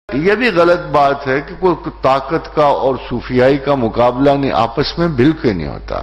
یہ بھی غلط بات ہے کہ کوئی طاقت کا اور صوفیائی کا مقابلہ نہیں، آپس میں بالکل نہیں ہوتا۔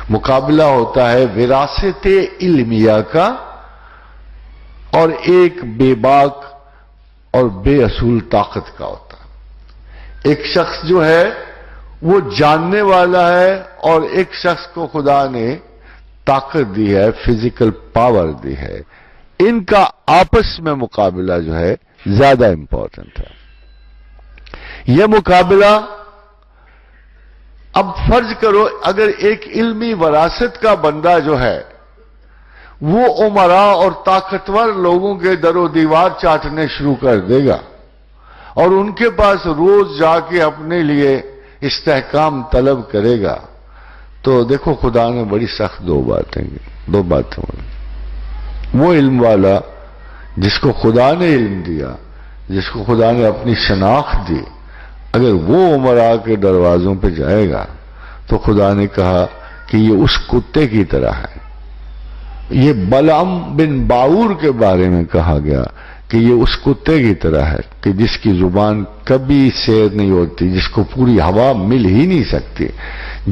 مقابلہ ہوتا ہے وراثت علمیہ کا اور ایک بے باک اور بے اصول طاقت کا ہوتا ہے۔ ایک شخص جو ہے وہ جاننے والا ہے اور ایک شخص کو خدا نے طاقت دی ہے، فزیکل پاور دی ہے۔ ان کا آپس میں مقابلہ جو ہے زیادہ امپورٹنٹ ہے۔ یہ مقابلہ، اب فرض کرو اگر ایک علمی وراثت کا بندہ جو ہے وہ امراء اور طاقتور لوگوں کے در و دیوار چاٹنے شروع کر دے گا اور ان کے پاس روز جا کے اپنے لیے استحکام طلب کرے گا، تو دیکھو خدا نے بڑی سخت دو باتیں بولی۔ وہ علم والا جس کو خدا نے علم دیا، جس کو خدا نے اپنی شناخت دی، اگر وہ امراء کے دروازوں پہ جائے گا تو خدا نے کہا کہ یہ اس کتے کی طرح ہے۔ یہ بلعم بن باور کے بارے میں کہا گیا کہ یہ اس کتے کی طرح ہے کہ جس کی زبان کبھی سیر نہیں ہوتی، جس کو پوری ہوا مل ہی نہیں سکتی،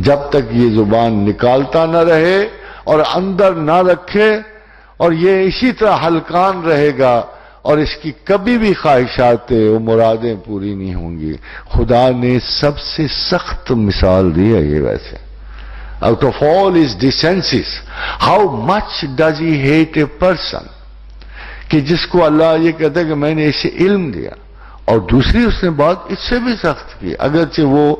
جب تک یہ زبان نکالتا نہ رہے اور اندر نہ رکھے، اور یہ اسی طرح ہلکان رہے گا اور اس کی کبھی بھی خواہشات و مرادیں پوری نہیں ہوں گی۔ خدا نے سب سے سخت مثال دی ہے یہ ویسے۔ Out of all his decencies, how much does he hate a person؟ کہ جس کو اللہ یہ کہتا ہے کہ میں نے اسے علم دیا، اور دوسری اس نے بات اس سے بھی سخت کی، اگرچہ وہ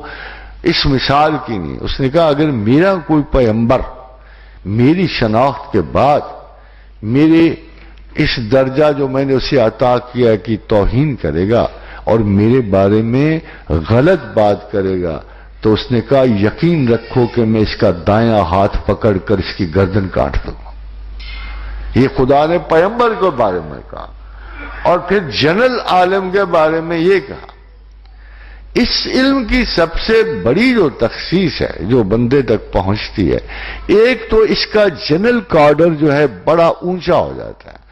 اس مثال کی نہیں۔ اس نے کہا اگر میرا کوئی پیغمبر میری شناخت کے بعد میرے اس درجہ جو میں نے اسے عطا کیا کی توہین کرے گا اور میرے بارے میں غلط بات کرے گا، تو اس نے کہا یقین رکھو کہ میں اس کا دایاں ہاتھ پکڑ کر اس کی گردن کاٹ دوں گا۔ یہ خدا نے پیغمبر کے بارے میں کہا، اور پھر جنرل عالم کے بارے میں یہ کہا۔ اس علم کی سب سے بڑی جو تخصیص ہے جو بندے تک پہنچتی ہے، ایک تو اس کا جنرل کارڈر جو ہے بڑا اونچا ہو جاتا ہے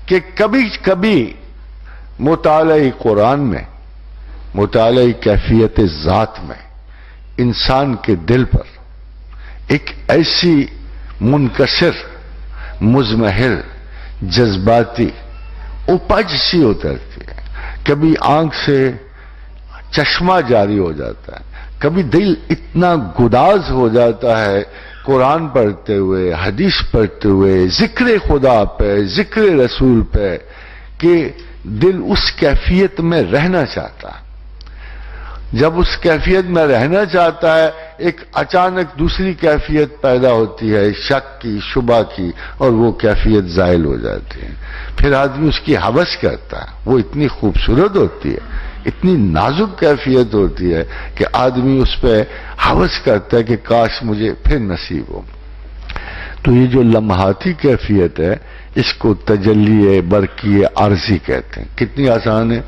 کہ کبھی کبھی مطالعہ قرآن میں، مطالعہ کیفیت ذات میں انسان کے دل پر ایک ایسی منکسر، مضمحل، جذباتی اپج سی اترتی ہے، کبھی آنکھ سے چشمہ جاری ہو جاتا ہے، کبھی دل اتنا گداز ہو جاتا ہے قرآن پڑھتے ہوئے، حدیث پڑھتے ہوئے، ذکر خدا پہ، ذکر رسول پہ، کہ دل اس کیفیت میں رہنا چاہتا ہے۔ جب اس کیفیت میں رہنا چاہتا ہے، ایک اچانک دوسری کیفیت پیدا ہوتی ہے، شک کی، شبہ کی، اور وہ کیفیت زائل ہو جاتی ہے۔ پھر آدمی اس کی ہوس کرتا ہے، وہ اتنی خوبصورت ہوتی ہے، اتنی نازک کیفیت ہوتی ہے کہ آدمی اس پہ ہوس کرتا ہے کہ کاش مجھے پھر نصیب ہو۔ تو یہ جو لمحاتی کیفیت ہے اس کو تجلی برقی عارضی کہتے ہیں۔ کتنی آسان ہے،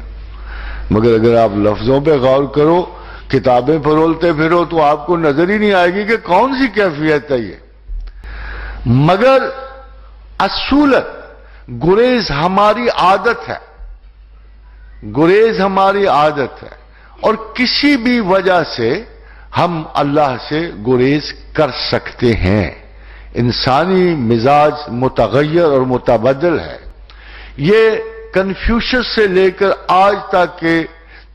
مگر اگر آپ لفظوں پہ غور کرو، کتابیں پرولتے پھرو تو آپ کو نظر ہی نہیں آئے گی کہ کون سی کیفیت ہے یہ۔ مگر اصولت گریز ہماری عادت ہے، گریز ہماری عادت ہے، اور کسی بھی وجہ سے ہم اللہ سے گریز کر سکتے ہیں۔ انسانی مزاج متغیر اور متبدل ہے۔ یہ کنفیوشس سے لے کر آج تک کے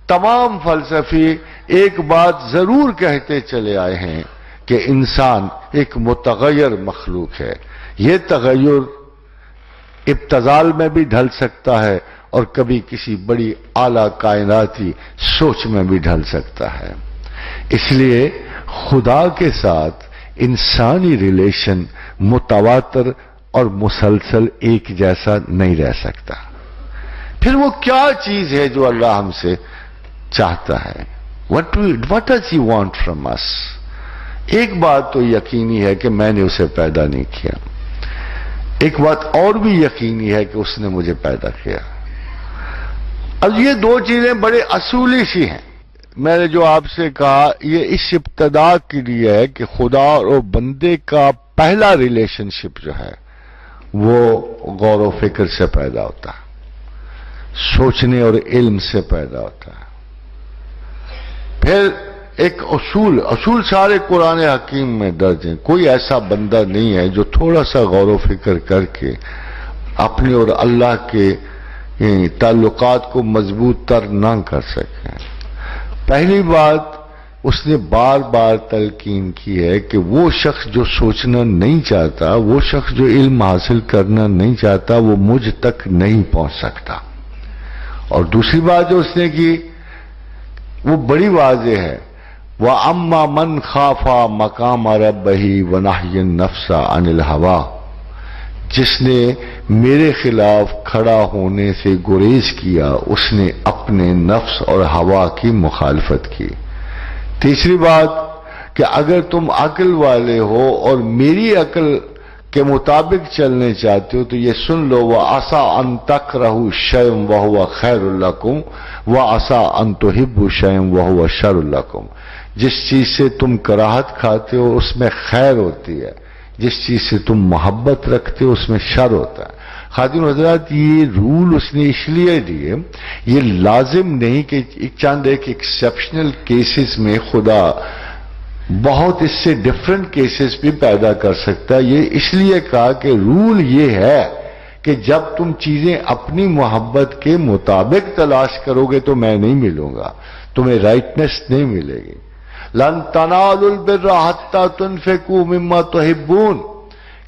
تمام فلسفی ایک بات ضرور کہتے چلے آئے ہیں کہ انسان ایک متغیر مخلوق ہے۔ یہ تغیر ابتذال میں بھی ڈھل سکتا ہے اور کبھی کسی بڑی اعلیٰ کائناتی سوچ میں بھی ڈھل سکتا ہے۔ اس لیے خدا کے ساتھ انسانی ریلیشن متواتر اور مسلسل ایک جیسا نہیں رہ سکتا۔ پھر وہ کیا چیز ہے جو اللہ ہم سے چاہتا ہے؟ What does he want from us؟ ایک بات تو یقینی ہے کہ میں نے اسے پیدا نہیں کیا، ایک بات اور بھی یقینی ہے کہ اس نے مجھے پیدا کیا۔ اب یہ دو چیزیں بڑے اصولی سی ہیں۔ میں نے جو آپ سے کہا یہ اس ابتدا کے لیے ہے کہ خدا اور بندے کا پہلا ریلیشن شپ جو ہے وہ غور و فکر سے پیدا ہوتا ہے، سوچنے اور علم سے پیدا ہوتا ہے۔ پھر ایک اصول سارے قرآن حکیم میں درج ہیں۔ کوئی ایسا بندہ نہیں ہے جو تھوڑا سا غور و فکر کر کے اپنے اور اللہ کے تعلقات کو مضبوط تر نہ کر سکے۔ پہلی بات اس نے بار بار تلقین کی ہے کہ وہ شخص جو سوچنا نہیں چاہتا، وہ شخص جو علم حاصل کرنا نہیں چاہتا، وہ مجھ تک نہیں پہنچ سکتا۔ اور دوسری بات جو اس نے کی وہ بڑی واضح ہے، وَأَمَّا مَنْ خَافَ مَقَامَ رَبِّهِ وَنَهَى النَّفْسَ عَنِ الْهَوَىٰ، جس نے میرے خلاف کھڑا ہونے سے گریز کیا، اس نے اپنے نفس اور ہوا کی مخالفت کی۔ تیسری بات کہ اگر تم عقل والے ہو اور میری عقل کے مطابق چلنے چاہتے ہو تو یہ سن لو، وَعَسَىٰ أَن تَكْرَهُوا شَيْئًا وَهُوَ خَيْرٌ لَكُمْ وَعَسَىٰ أَن تُحِبُّوا شَيْئًا وَهُوَ شَرٌ لَكُمْ۔ جس چیز سے تم کراہت کھاتے ہو اس میں خیر ہوتی ہے، جس چیز سے تم محبت رکھتے ہو اس میں شر ہوتا ہے۔ خاتون حضرات، یہ رول اس نے اس لیے دیے، یہ لازم نہیں کہ چند ایک ایکسیپشنل کیسز میں خدا بہت اس سے ڈیفرنٹ کیسز بھی پیدا کر سکتا ہے۔ یہ اس لیے کہا کہ رول یہ ہے کہ جب تم چیزیں اپنی محبت کے مطابق تلاش کرو گے تو میں نہیں ملوں گا، تمہیں رائٹنس نہیں ملے گی۔ لَن تَنَالُوا الْبِرَّ حَتَّىٰ تُنْفِقُوا مِمَّا تُحِبُّونَ،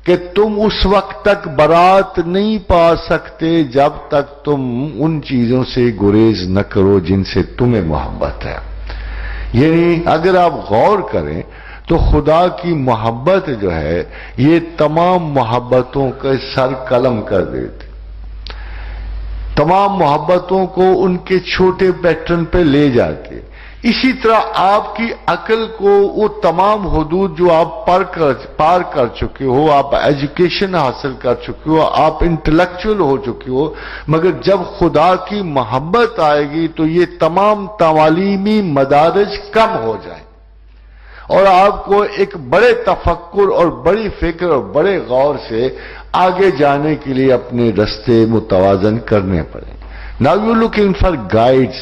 کہ تم اس وقت تک برات نہیں پا سکتے جب تک تم ان چیزوں سے گریز نہ کرو جن سے تمہیں محبت ہے۔ یعنی اگر آپ غور کریں تو خدا کی محبت جو ہے یہ تمام محبتوں کا سر قلم کر دیتی، تمام محبتوں کو ان کے چھوٹے پیٹرن پہ لے جاتے۔ اسی طرح آپ کی عقل کو وہ تمام حدود جو آپ پار کر چکے ہو، آپ ایجوکیشن حاصل کر چکے ہو، آپ انٹلیکچوئل ہو چکے ہو، مگر جب خدا کی محبت آئے گی تو یہ تمام تعلیمی مدارج کم ہو جائیں اور آپ کو ایک بڑے تفکر اور بڑی فکر اور بڑے غور سے آگے جانے کے لیے اپنے رستے متوازن کرنے پڑیں۔ Now you're looking for guides۔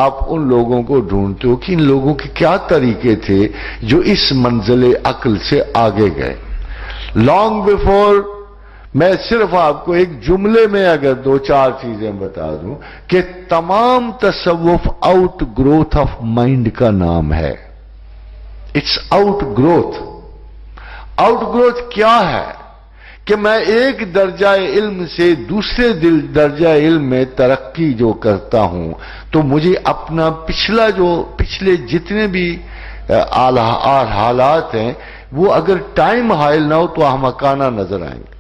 آپ ان لوگوں کو ڈھونڈتے ہو کہ ان لوگوں کے کیا طریقے تھے جو اس منزل عقل سے آگے گئے۔ لانگ بیفور، میں صرف آپ کو ایک جملے میں اگر دو چار چیزیں بتا دوں کہ تمام تصوف آؤٹ گروتھ آف مائنڈ کا نام ہے۔ It's outgrowth. Outgrowth کیا ہے کہ میں ایک درجہ علم سے دوسرے درجہ علم میں ترقی جو کرتا ہوں تو مجھے اپنا پچھلے جتنے بھی حالات ہیں وہ اگر ٹائم حائل نہ ہو تو احمقانہ نظر آئیں گے۔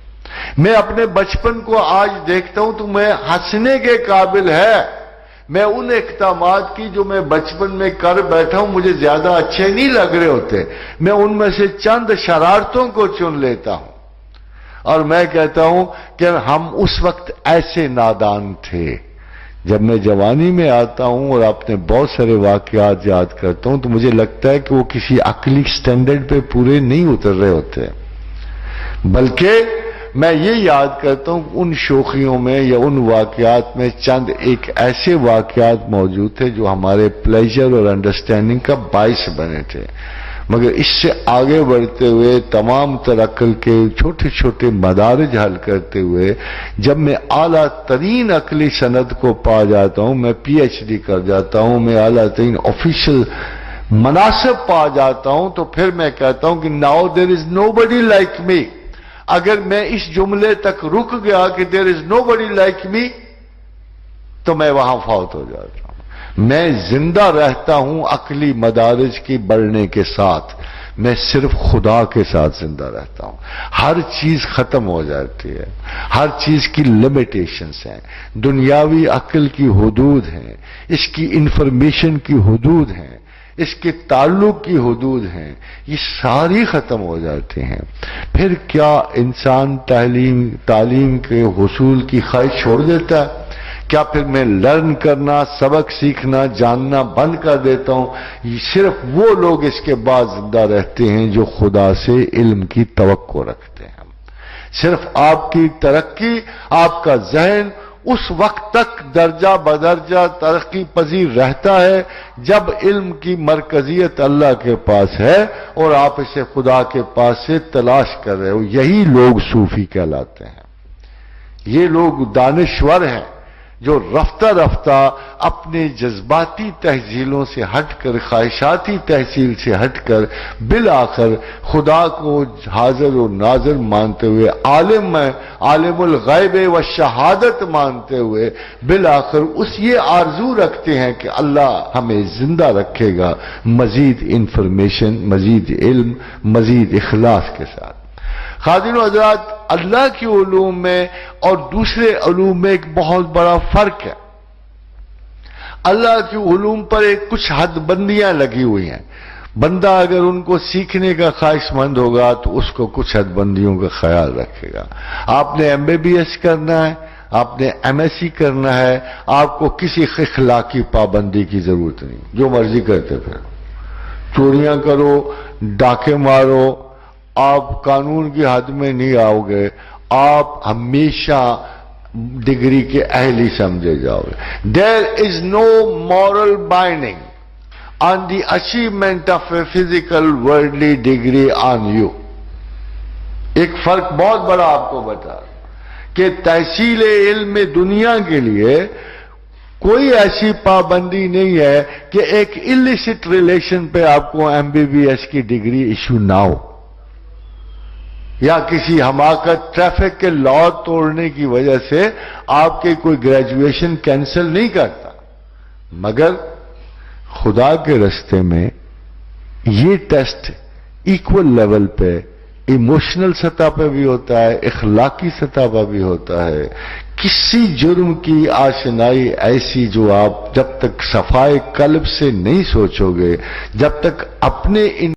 میں اپنے بچپن کو آج دیکھتا ہوں تو میں ہنسنے کے قابل ہے۔ میں ان اقدامات کی جو میں بچپن میں کر بیٹھا ہوں مجھے زیادہ اچھے نہیں لگ رہے ہوتے، میں ان میں سے چند شرارتوں کو چن لیتا ہوں اور میں کہتا ہوں کہ ہم اس وقت ایسے نادان تھے۔ جب میں جوانی میں آتا ہوں اور اپنے بہت سارے واقعات یاد کرتا ہوں تو مجھے لگتا ہے کہ وہ کسی عقلی سٹینڈرڈ پہ پورے نہیں اتر رہے ہوتے، بلکہ میں یہ یاد کرتا ہوں ان شوخیوں میں یا ان واقعات میں چند ایک ایسے واقعات موجود تھے جو ہمارے پلیجر اور انڈرسٹینڈنگ کا باعث بنے تھے۔ مگر اس سے آگے بڑھتے ہوئے تمام تر عقل کے چھوٹے چھوٹے مدارج حل کرتے ہوئے جب میں اعلیٰ ترین عقلی سند کو پا جاتا ہوں، میں پی ایچ ڈی کر جاتا ہوں، میں اعلیٰ ترین آفیشل مناصب پا جاتا ہوں تو پھر میں کہتا ہوں کہ now there is know body like me. اگر میں اس جملے تک رک گیا کہ دیر از نو بڈی لائک می تو میں وہاں فوت ہو جاتا ہوں۔ میں زندہ رہتا ہوں عقلی مدارج کی بڑھنے کے ساتھ، میں صرف خدا کے ساتھ زندہ رہتا ہوں۔ ہر چیز ختم ہو جاتی ہے، ہر چیز کی لمیٹیشنز ہیں، دنیاوی عقل کی حدود ہیں، اس کی انفارمیشن کی حدود ہیں، اس کے تعلق کی حدود ہیں، یہ ساری ختم ہو جاتے ہیں۔ پھر کیا انسان تعلیم کے حصول کی خواہش چھوڑ دیتا ہے؟ کیا پھر میں لرن کرنا، سبق سیکھنا، جاننا بند کر دیتا ہوں؟ یہ صرف وہ لوگ اس کے بعد زندہ رہتے ہیں جو خدا سے علم کی توقع رکھتے ہیں، صرف آپ کی ترقی، آپ کا ذہن اس وقت تک درجہ بدرجہ ترقی پذیر رہتا ہے جب علم کی مرکزیت اللہ کے پاس ہے اور آپ اسے خدا کے پاس سے تلاش کر رہے ہو. یہی لوگ صوفی کہلاتے ہیں. یہ لوگ دانشور ہیں جو رفتہ رفتہ اپنے جذباتی تحصیلوں سے ہٹ کر، خواہشاتی تحصیل سے ہٹ کر بالآخر خدا کو حاضر و ناظر مانتے ہوئے، عالم الغیب و شہادت مانتے ہوئے بالآخر یہ آرزو رکھتے ہیں کہ اللہ ہمیں زندہ رکھے گا مزید انفارمیشن، مزید علم، مزید اخلاص کے ساتھ. خادم حضرات، اللہ کی علوم میں اور دوسرے علوم میں ایک بہت بڑا فرق ہے. اللہ کی علوم پر کچھ حد بندیاں لگی ہوئی ہیں. بندہ اگر ان کو سیکھنے کا خواہش مند ہوگا تو اس کو کچھ حد بندیوں کا خیال رکھے گا. آپ نے MBBS کرنا ہے، آپ نے MSc کرنا ہے، آپ کو کسی اخلاقی پابندی کی ضرورت نہیں. جو مرضی کرتے پھر چوریاں کرو، ڈاکے مارو، آپ قانون کی حد میں نہیں آؤ گے. آپ ہمیشہ ڈگری کے اہل ہی سمجھے جاؤ گے. There is no moral binding on the achievement of a physical worldly degree on you. ایک فرق بہت بڑا آپ کو بتا کہ تحصیل علم دنیا کے لیے کوئی ایسی پابندی نہیں ہے کہ ایک illicit ریلیشن پہ آپ کو MBBS کی ڈگری ایشو نہ ہو، یا کسی حماقت ٹریفک کے لا توڑنے کی وجہ سے آپ کے کوئی گریجویشن کینسل نہیں کرتا. مگر خدا کے رستے میں یہ ٹیسٹ ایکول لیول پہ، ایموشنل سطح پہ بھی ہوتا ہے، اخلاقی سطح پہ بھی ہوتا ہے. کسی جرم کی آشنائی ایسی جو آپ جب تک صفائے قلب سے نہیں سوچو گے، جب تک اپنے ان